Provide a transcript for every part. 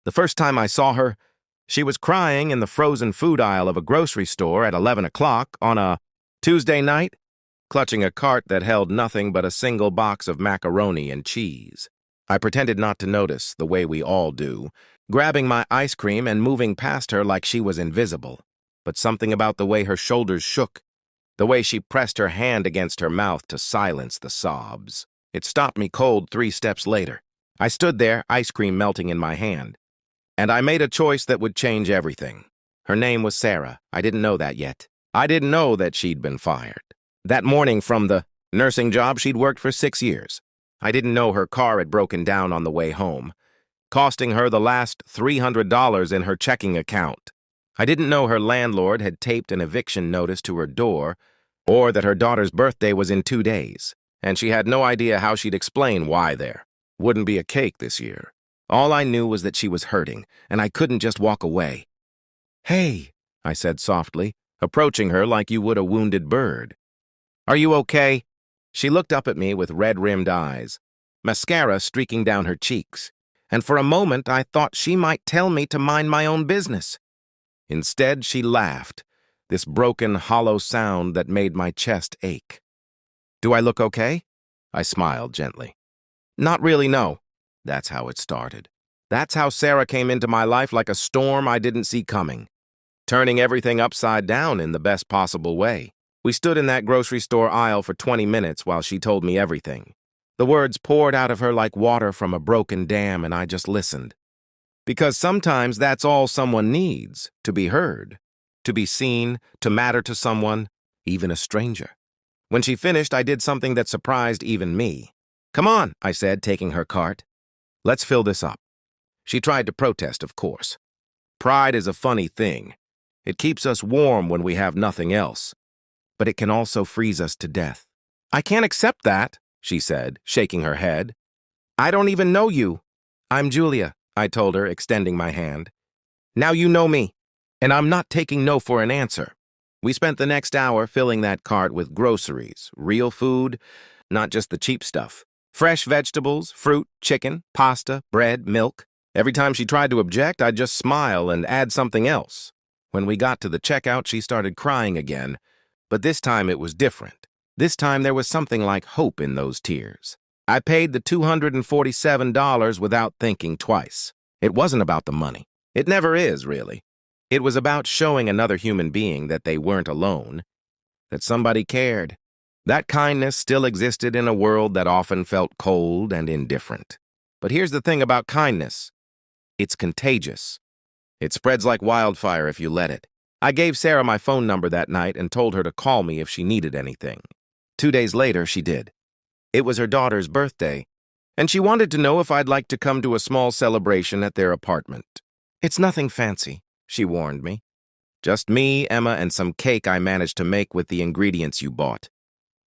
The first time I saw her, she was crying in the frozen food aisle of a grocery store at 11 o'clock on a Tuesday night, clutching a cart that held nothing but a single box of macaroni and cheese. I pretended not to notice, the way we all do, grabbing my ice cream and moving past her like she was invisible. But something about the way her shoulders shook, the way she pressed her hand against her mouth to silence the sobs. It stopped me cold 3 steps later. I stood there, ice cream melting in my hand. And I made a choice that would change everything. Her name was Sarah. I didn't know that yet. I didn't know that she'd been fired. That morning from the nursing job she'd worked for 6 years. I didn't know her car had broken down on the way home, costing her the last $300 in her checking account. I didn't know her landlord had taped an eviction notice to her door, or that her daughter's birthday was in 2 days, and she had no idea how she'd explain why there wouldn't be a cake this year. All I knew was that she was hurting, and I couldn't just walk away. "Hey," I said softly, approaching her like you would a wounded bird. "Are you okay?" She looked up at me with red-rimmed eyes, mascara streaking down her cheeks, and for a moment I thought she might tell me to mind my own business. Instead, she laughed, this broken, hollow sound that made my chest ache. "Do I look okay?" I smiled gently. "Not really, no." That's how it started. That's how Sarah came into my life like a storm I didn't see coming, turning everything upside down in the best possible way. We stood in that grocery store aisle for 20 minutes while she told me everything. The words poured out of her like water from a broken dam, and I just listened. Because sometimes that's all someone needs, to be heard, to be seen, to matter to someone, even a stranger. When she finished, I did something that surprised even me. "Come on," I said, taking her cart. "Let's fill this up." She tried to protest, of course. Pride is a funny thing. It keeps us warm when we have nothing else, but it can also freeze us to death. "I can't accept that," she said, shaking her head. "I don't even know you." "I'm Julia," I told her, extending my hand. "Now you know me, and I'm not taking no for an answer." We spent the next hour filling that cart with groceries, real food, not just the cheap stuff. Fresh vegetables, fruit, chicken, pasta, bread, milk. Every time she tried to object, I'd just smile and add something else. When we got to the checkout, she started crying again, but this time it was different. This time there was something like hope in those tears. I paid the $247 without thinking twice. It wasn't about the money. It never is, really. It was about showing another human being that they weren't alone, that somebody cared. That kindness still existed in a world that often felt cold and indifferent. But here's the thing about kindness. It's contagious. It spreads like wildfire if you let it. I gave Sarah my phone number that night and told her to call me if she needed anything. 2 days later, she did. It was her daughter's birthday, and she wanted to know if I'd like to come to a small celebration at their apartment. "It's nothing fancy," she warned me. "Just me, Emma, and some cake I managed to make with the ingredients you bought."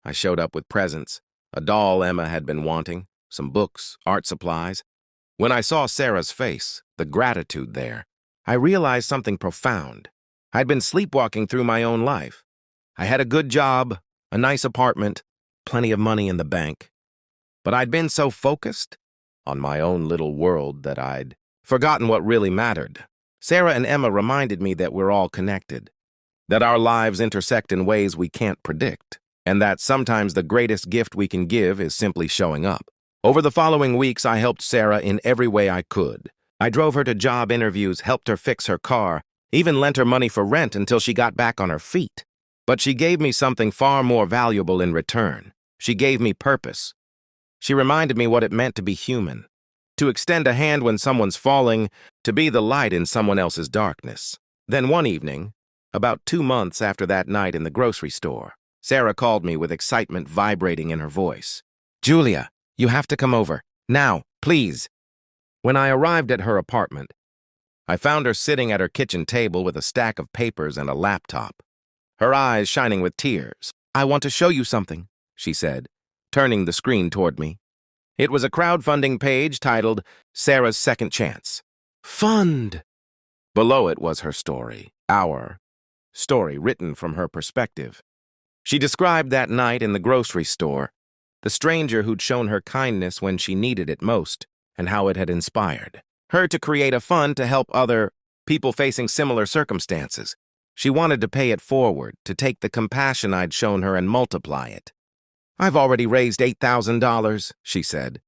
I showed up with presents, a doll Emma had been wanting, some books, art supplies. When I saw Sarah's face, the gratitude there, I realized something profound. I'd been sleepwalking through my own life. I had a good job, a nice apartment, plenty of money in the bank. But I'd been so focused on my own little world that I'd forgotten what really mattered. Sarah and Emma reminded me that we're all connected, that our lives intersect in ways we can't predict, and that sometimes the greatest gift we can give is simply showing up. Over the following weeks, I helped Sarah in every way I could. I drove her to job interviews, helped her fix her car, even lent her money for rent until she got back on her feet. But she gave me something far more valuable in return. She gave me purpose. She reminded me what it meant to be human, to extend a hand when someone's falling, to be the light in someone else's darkness. Then one evening, about 2 months after that night in the grocery store, Sarah called me with excitement vibrating in her voice. "Julia, you have to come over. Now, please." When I arrived at her apartment, I found her sitting at her kitchen table with a stack of papers and a laptop, her eyes shining with tears. "I want to show you something," she said, turning the screen toward me. It was a crowdfunding page titled Sarah's Second Chance. Fund! Below it was her story, our story written from her perspective. She described that night in the grocery store, the stranger who'd shown her kindness when she needed it most, and how it had inspired her to create a fund to help other people facing similar circumstances. She wanted to pay it forward, to take the compassion I'd shown her and multiply it. "I've already raised $8,000, she said,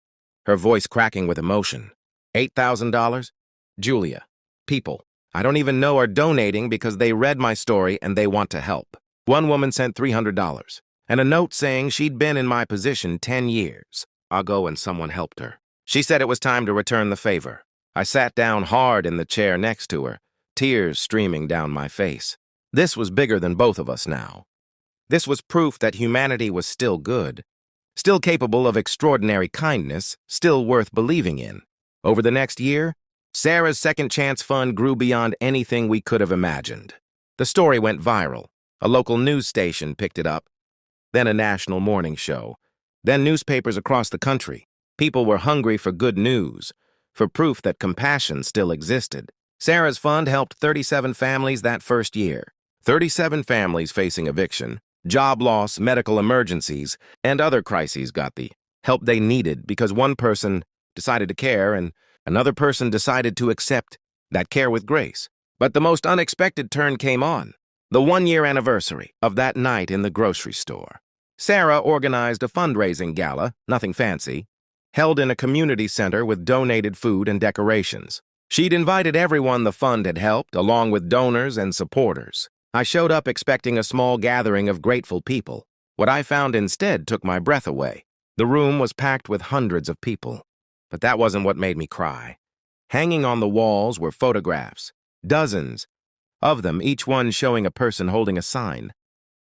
her voice cracking with emotion. $8,000? Julia, people I don't even know are donating because they read my story and they want to help. One woman sent $300 and a note saying she'd been in my position 10 years ago and someone helped her. She said it was time to return the favor. I sat down hard in the chair next to her, tears streaming down my face. This was bigger than both of us now. This was proof that humanity was still good, still capable of extraordinary kindness, still worth believing in. Over the next year, Sarah's Second Chance Fund grew beyond anything we could have imagined. The story went viral. A local news station picked it up, then a national morning show, then newspapers across the country. People were hungry for good news, for proof that compassion still existed. Sarah's fund helped 37 families that first year. 37 families facing eviction, job loss, medical emergencies, and other crises got the help they needed because one person decided to care and another person decided to accept that care with grace. But the most unexpected turn came on. The one-year anniversary of that night in the grocery store. Sarah organized a fundraising gala, nothing fancy, held in a community center with donated food and decorations. She'd invited everyone the fund had helped, along with donors and supporters. I showed up expecting a small gathering of grateful people. What I found instead took my breath away. The room was packed with hundreds of people. But that wasn't what made me cry. Hanging on the walls were photographs, dozens of them, each one showing a person holding a sign.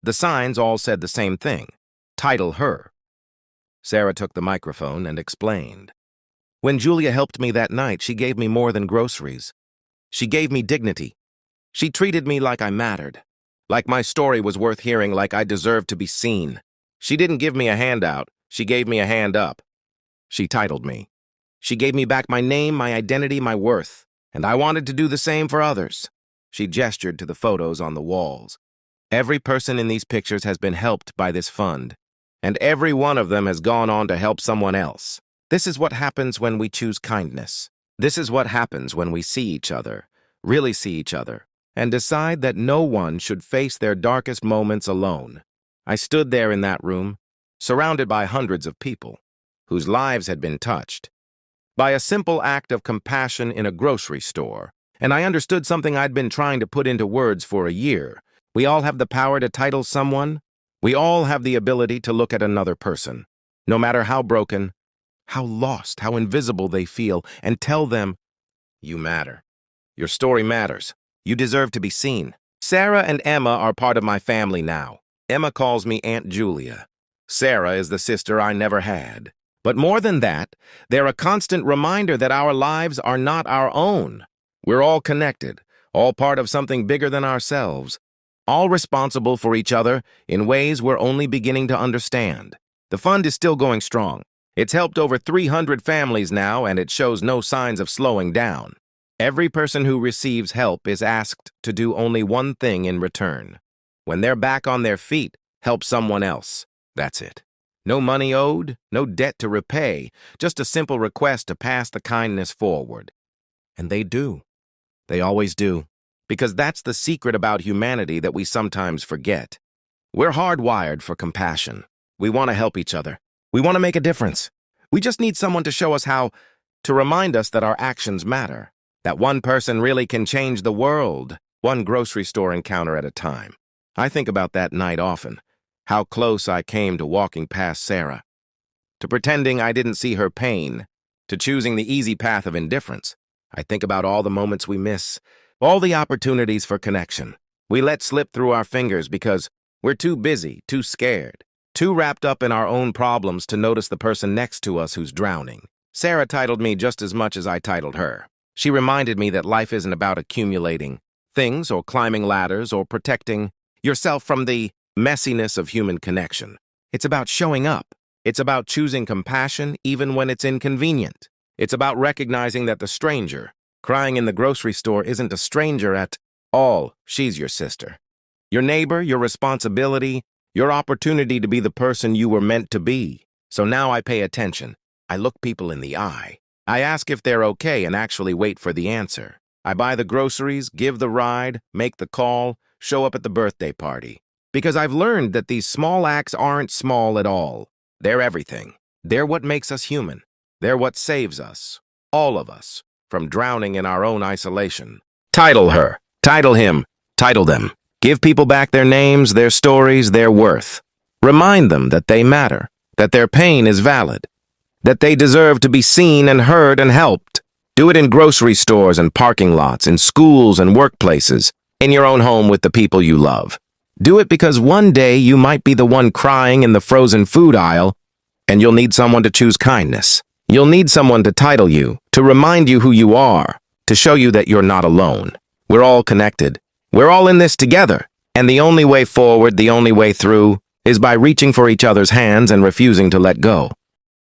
The signs all said the same thing, title her. Sarah took the microphone and explained. When Julia helped me that night, she gave me more than groceries. She gave me dignity. She treated me like I mattered, like my story was worth hearing, like I deserved to be seen. She didn't give me a handout, she gave me a hand up. She titled me. She gave me back my name, my identity, my worth, and I wanted to do the same for others. She gestured to the photos on the walls. Every person in these pictures has been helped by this fund, and every one of them has gone on to help someone else. This is what happens when we choose kindness. This is what happens when we see each other, really see each other, and decide that no one should face their darkest moments alone. I stood there in that room, surrounded by hundreds of people whose lives had been touched by a simple act of compassion in a grocery store. And I understood something I'd been trying to put into words for a year. We all have the power to title someone. We all have the ability to look at another person, no matter how broken, how lost, how invisible they feel, and tell them, you matter. Your story matters. You deserve to be seen. Sarah and Emma are part of my family now. Emma calls me Aunt Julia. Sarah is the sister I never had. But more than that, they're a constant reminder that our lives are not our own. We're all connected, all part of something bigger than ourselves, all responsible for each other in ways we're only beginning to understand. The fund is still going strong. It's helped over 300 families now, and it shows no signs of slowing down. Every person who receives help is asked to do only one thing in return. When they're back on their feet, help someone else. That's it. No money owed, no debt to repay, just a simple request to pass the kindness forward. And they do. They always do. Because that's the secret about humanity that we sometimes forget. We're hardwired for compassion. We want to help each other. We want to make a difference. We just need someone to show us how, to remind us that our actions matter, that one person really can change the world, one grocery store encounter at a time. I think about that night often, how close I came to walking past Sarah, to pretending I didn't see her pain, to choosing the easy path of indifference. I think about all the moments we miss, all the opportunities for connection we let slip through our fingers because we're too busy, too scared, too wrapped up in our own problems to notice the person next to us who's drowning. Sarah titled me just as much as I titled her. She reminded me that life isn't about accumulating things or climbing ladders or protecting yourself from the messiness of human connection. It's about showing up. It's about choosing compassion even when it's inconvenient. It's about recognizing that the stranger crying in the grocery store isn't a stranger at all. She's your sister, your neighbor, your responsibility, your opportunity to be the person you were meant to be. So now I pay attention. I look people in the eye. I ask if they're okay and actually wait for the answer. I buy the groceries, give the ride, make the call, show up at the birthday party. Because I've learned that these small acts aren't small at all. They're everything. They're what makes us human. They're what saves us, all of us, from drowning in our own isolation. Title her, title him, title them. Give people back their names, their stories, their worth. Remind them that they matter, that their pain is valid, that they deserve to be seen and heard and helped. Do it in grocery stores and parking lots, in schools and workplaces, in your own home with the people you love. Do it because one day you might be the one crying in the frozen food aisle, and you'll need someone to choose kindness. You'll need someone to title you, to remind you who you are, to show you that you're not alone. We're all connected. We're all in this together. And the only way forward, the only way through, is by reaching for each other's hands and refusing to let go.